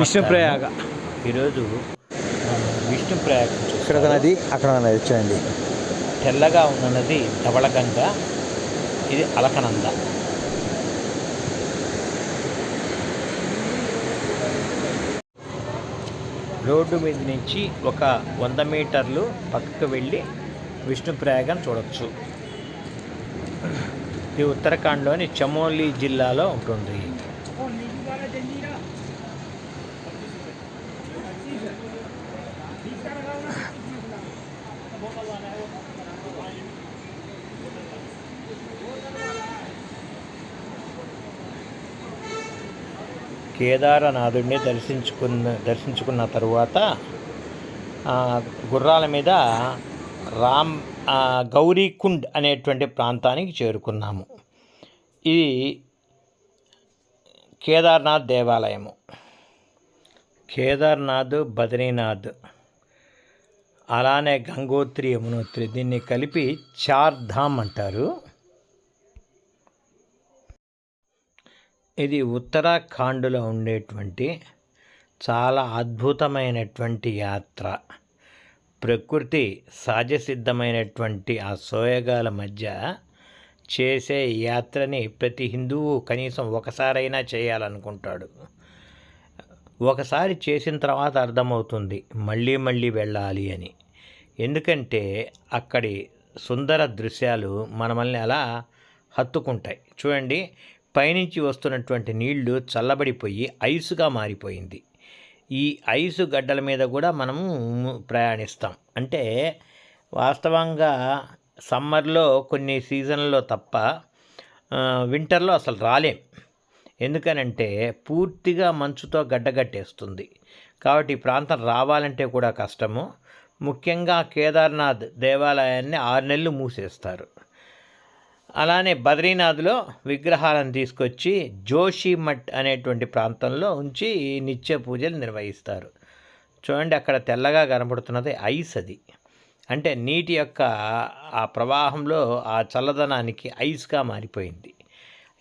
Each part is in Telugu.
విష్ణుప్రయాగ. ఈరోజు విష్ణుప్రయాగ ఇక్కడ ఒక నది, అక్కడ ఒక నది. చూడండి, తెల్లగా ఉన్న నది ధవళగంగ, ఇది అలకనంద. రోడ్డు మీద నుంచి ఒక 100 మీటర్లు పక్కకు వెళ్ళి విష్ణుప్రయాగం చూడవచ్చు. ఇది ఉత్తరాఖండ్లోని చమోలి జిల్లాలో ఉంటుంది. కేదారనాథుడిని దర్శించుకున్న తరువాత గుర్రాల మీద గౌరీకుండ్ అనేటువంటి ప్రాంతానికి చేరుకున్నాము. ఇది కేదార్నాథ్ దేవాలయము. కేదార్నాథ్, బద్రీనాథ్, అలానే గంగోత్రి, యమునోత్రి, దీన్ని కలిపి చార్ధామ్ అంటారు. ఇది ఉత్తరాఖండ్లో ఉండేటువంటి చాలా అద్భుతమైనటువంటి యాత్ర. ప్రకృతి సహజసిద్ధమైనటువంటి ఆ సోయగాల మధ్య చేసే యాత్రని ప్రతి హిందువు కనీసం ఒకసారైనా చేయాలనుకుంటాడు. ఒకసారి చేసిన తర్వాత అర్థమవుతుంది మళ్ళీ మళ్ళీ వెళ్ళాలి అని. ఎందుకంటే అక్కడి సుందర దృశ్యాలు మనల్ని అలా హత్తుకుంటాయి. చూడండి, పైనుంచి వస్తున్నటువంటి నీళ్లు చల్లబడిపోయి ఐసుగా మారిపోయింది. ఈ ఐసు గడ్డల మీద కూడా మనము ప్రయాణిస్తాం. అంటే వాస్తవంగా సమ్మర్లో కొన్ని సీజన్లలో తప్ప వింటర్లో అసలు రాలేం. ఎందుకనంటే పూర్తిగా మంచుతో గడ్డగట్టేస్తుంది. కాబట్టి ఈ ప్రాంతం రావాలంటే కూడా కష్టము. ముఖ్యంగా కేదార్నాథ్ దేవాలయాన్ని 6 నెలలు మూసేస్తారు. అలానే బద్రీనాథ్లో విగ్రహాలను తీసుకొచ్చి జోషిమఠ్ అనేటువంటి ప్రాంతంలో ఉంచి నిత్య పూజలు నిర్వహిస్తారు. చూడండి, అక్కడ తెల్లగా కనబడుతున్నది ఐస్. అది అంటే నీటి యొక్క ఆ ప్రవాహంలో ఆ చల్లదనానికి ఐస్గా మారిపోయింది.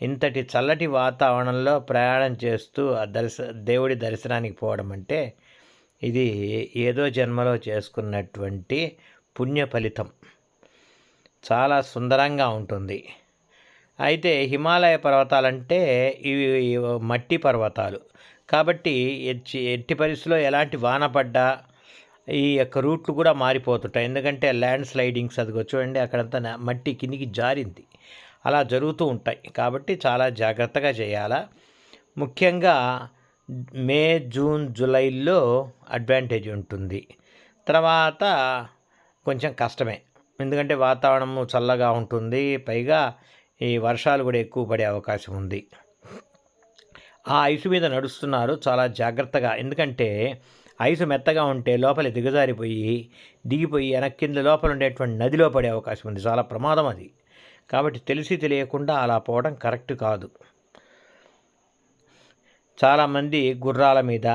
ఇంతటి చల్లటి వాతావరణంలో ప్రయాణం చేస్తూ ఆ దేవుడి దర్శనానికి పోవడం అంటే ఇది ఏదో జన్మలో చేసుకున్నటువంటి పుణ్య ఫలితం. చాలా సుందరంగా ఉంటుంది. అయితే హిమాలయ పర్వతాలంటే ఇవి మట్టి పర్వతాలు కాబట్టి ఎట్టి పరిస్థితిలో ఎలాంటి వాన పడ్డా ఈ యొక్క రూట్లు కూడా మారిపోతుంటాయి. ఎందుకంటే ల్యాండ్ స్లైడింగ్స్, అదిగో చూడండి అక్కడంతా మట్టి కిందికి జారింది, అలా జరుగుతూ ఉంటాయి. కాబట్టి చాలా జాగ్రత్తగా చేయాలా. ముఖ్యంగా మే, జూన్, జూలైలో అడ్వాంటేజ్ ఉంటుంది. తర్వాత కొంచెం కష్టమే, ఎందుకంటే వాతావరణము చల్లగా ఉంటుంది. పైగా ఈ వర్షాలు కూడా ఎక్కువ పడే అవకాశం ఉంది. ఆ ఐసు మీద నడుస్తున్నారు చాలా జాగ్రత్తగా. ఎందుకంటే ఐసు మెత్తగా ఉంటే లోపల దిగిపోయి కింద లోపల ఉండేటువంటి నదిలో పడే అవకాశం ఉంది. చాలా ప్రమాదం అది. కాబట్టి తెలిసి తెలియకుండా అలా పోవడం కరెక్ట్ కాదు. చాలామంది గుర్రాల మీద,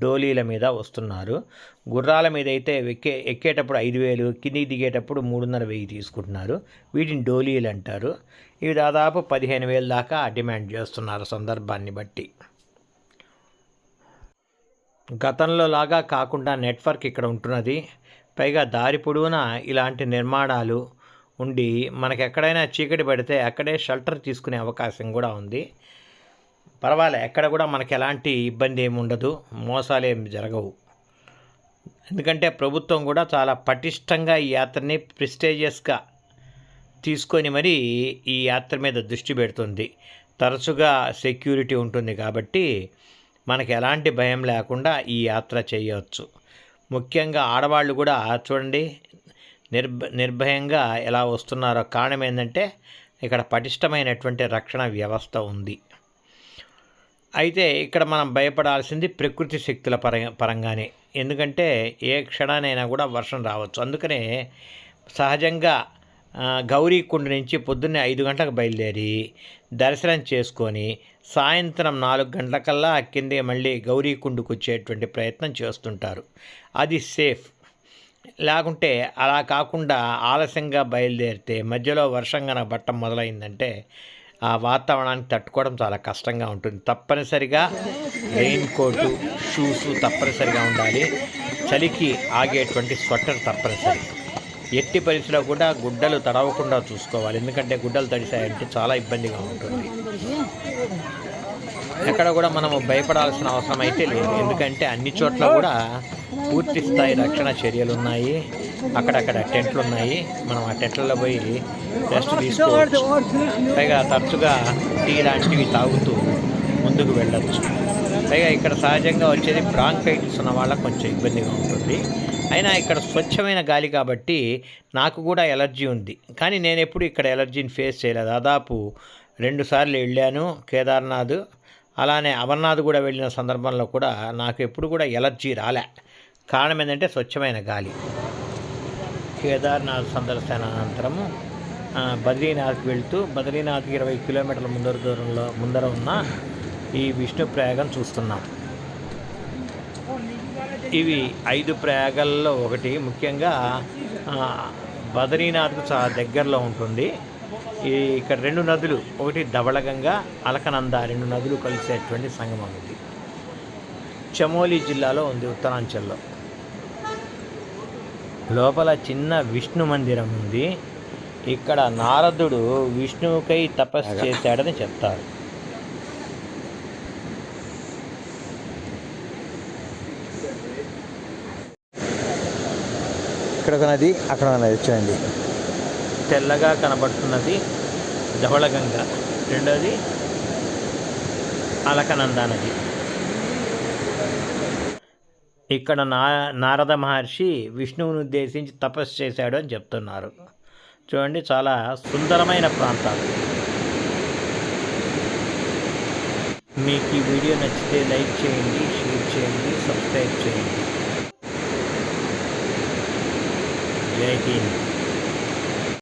డోలీల మీద వస్తున్నారు. గుర్రాల మీద అయితే ఎక్కేటప్పుడు 5,000, కిందికి దిగేటప్పుడు 3,500 తీసుకుంటున్నారు. వీటిని డోలీలు అంటారు. ఇవి దాదాపు 15,000 దాకా డిమాండ్ చేస్తున్నారు సందర్భాన్ని బట్టి. గతంలో లాగా కాకుండా నెట్వర్క్ ఇక్కడ ఉంటున్నది. పైగా దారి పొడవునా ఇలాంటి నిర్మాణాలు ఉండి మనకు ఎక్కడైనా చీకటి పడితే అక్కడే షెల్టర్ తీసుకునే అవకాశం కూడా ఉంది. పర్వాలే, ఎక్కడ కూడా మనకు ఎలాంటి ఇబ్బంది ఏమి ఉండదు, మోసాలు ఏమి జరగవు. ఎందుకంటే ప్రభుత్వం కూడా చాలా పటిష్టంగా ఈ యాత్రని ప్రెస్టీజియస్గా తీసుకొని మరి ఈ యాత్ర మీద దృష్టి పెడుతుంది. తరచుగా సెక్యూరిటీ ఉంటుంది కాబట్టి మనకు ఎలాంటి భయం లేకుండా ఈ యాత్ర చేయవచ్చు. ముఖ్యంగా ఆడవాళ్ళు కూడా చూడండి నిర్భయంగా ఎలా వస్తున్నారో. కారణం ఏంటంటే ఇక్కడ పటిష్టమైనటువంటి రక్షణ వ్యవస్థ ఉంది. అయితే ఇక్కడ మనం భయపడాల్సింది ప్రకృతి శక్తుల పరంగానే. ఎందుకంటే ఏ క్షణానైనా కూడా వర్షం రావచ్చు. అందుకనే సహజంగా గౌరీకుండ నుంచి పొద్దున్నే 5 గంటలకు బయలుదేరి దర్శనం చేసుకొని సాయంత్రం 4 గంటలకల్లా కిందే మళ్ళీ గౌరీకుండకు వచ్చేటువంటి ప్రయత్నం చేస్తుంటారు. అది సేఫ్. లేకుంటే అలా కాకుండా ఆలస్యంగా బయలుదేరితే మధ్యలో వర్షం కనుక పట్టడం మొదలైందంటే ఆ వాతావరణానికి తట్టుకోవడం చాలా కష్టంగా ఉంటుంది. తప్పనిసరిగా రెయిన్ కోటు, షూస్ తప్పనిసరిగా ఉండాలి. చలికి ఆగేటువంటి స్వెటర్ తప్పనిసరి. ఎట్టి పరిస్థితిలో కూడా గుడ్డలు తడవకుండా చూసుకోవాలి, ఎందుకంటే గుడ్డలు తడిసాయంటే చాలా ఇబ్బందిగా ఉంటుంది. ఎక్కడ కూడా మనము భయపడాల్సిన అవసరం అయితే లేదు, ఎందుకంటే అన్ని చోట్ల కూడా పూర్తి స్థాయి రక్షణ చర్యలు ఉన్నాయి. అక్కడక్కడ టెంట్లు ఉన్నాయి, మనం ఆ టెంట్లలో పోయి రెస్ట్ తీసుకోవచ్చు. పైగా తరచుగా టీ లాంటివి తాగుతూ ముందుకు వెళ్ళచ్చు. పైగా ఇక్కడ సహజంగా వచ్చేది బ్రాంకైటిస్ ఉన్న వాళ్ళకి కొంచెం ఇబ్బందిగా ఉంటుంది. అయినా ఇక్కడ స్వచ్ఛమైన గాలి కాబట్టి నాకు కూడా ఎలర్జీ ఉంది, కానీ నేను ఎప్పుడు ఇక్కడ ఎలర్జీని ఫేస్ చేయలేదు. దాదాపు 2 సార్లు వెళ్ళాను కేదార్నాథ్, అలానే అమర్నాథ్ కూడా వెళ్ళిన సందర్భంలో కూడా నాకు ఎప్పుడు కూడా ఎలర్జీ రాలే. కారణం ఏంటంటే స్వచ్ఛమైన గాలి. కేదార్నాథ్ సందర్శన అనంతరము బద్రీనాథ్కి వెళ్తూ బద్రీనాథ్కి 20 కిలోమీటర్ల ముందర ఉన్న ఈ విష్ణు ప్రయాగం చూస్తున్నాం. ఇవి 5 ప్రయాగాల్లో ఒకటి. ముఖ్యంగా బద్రీనాథ్కు చాలా దగ్గరలో ఉంటుంది. ఇక్కడ 2 నదులు, ఒకటి ధవళగంగా, అలకనంద, 2 నదులు కలిసేటువంటి సంగమం ఇది. చమోలి జిల్లాలో ఉంది, ఉత్తరాంచల్లో. లోపల చిన్న విష్ణు మందిరం ఉంది. ఇక్కడ నారదుడు విష్ణువుకై తపస్సు చేశాడని చెప్తారు. ఇక్కడ ఒక నది, అక్కడ ఒక నది. చూడండి, తెల్లగా కనబడుతున్నది ధవళగంగ, రెండోది అలకనంద నది. ఇక్కడ నారద మహర్షి విష్ణువుని ఉద్దేశించి తపస్సు చేశాడు అని చెప్తున్నారు. చూడండి, చాలా సుందరమైన ప్రాంతాలు. మీకు ఈ వీడియో నచ్చితే లైక్ చేయండి, షేర్ చేయండి, సబ్స్క్రైబ్ చేయండి. జై హింద్.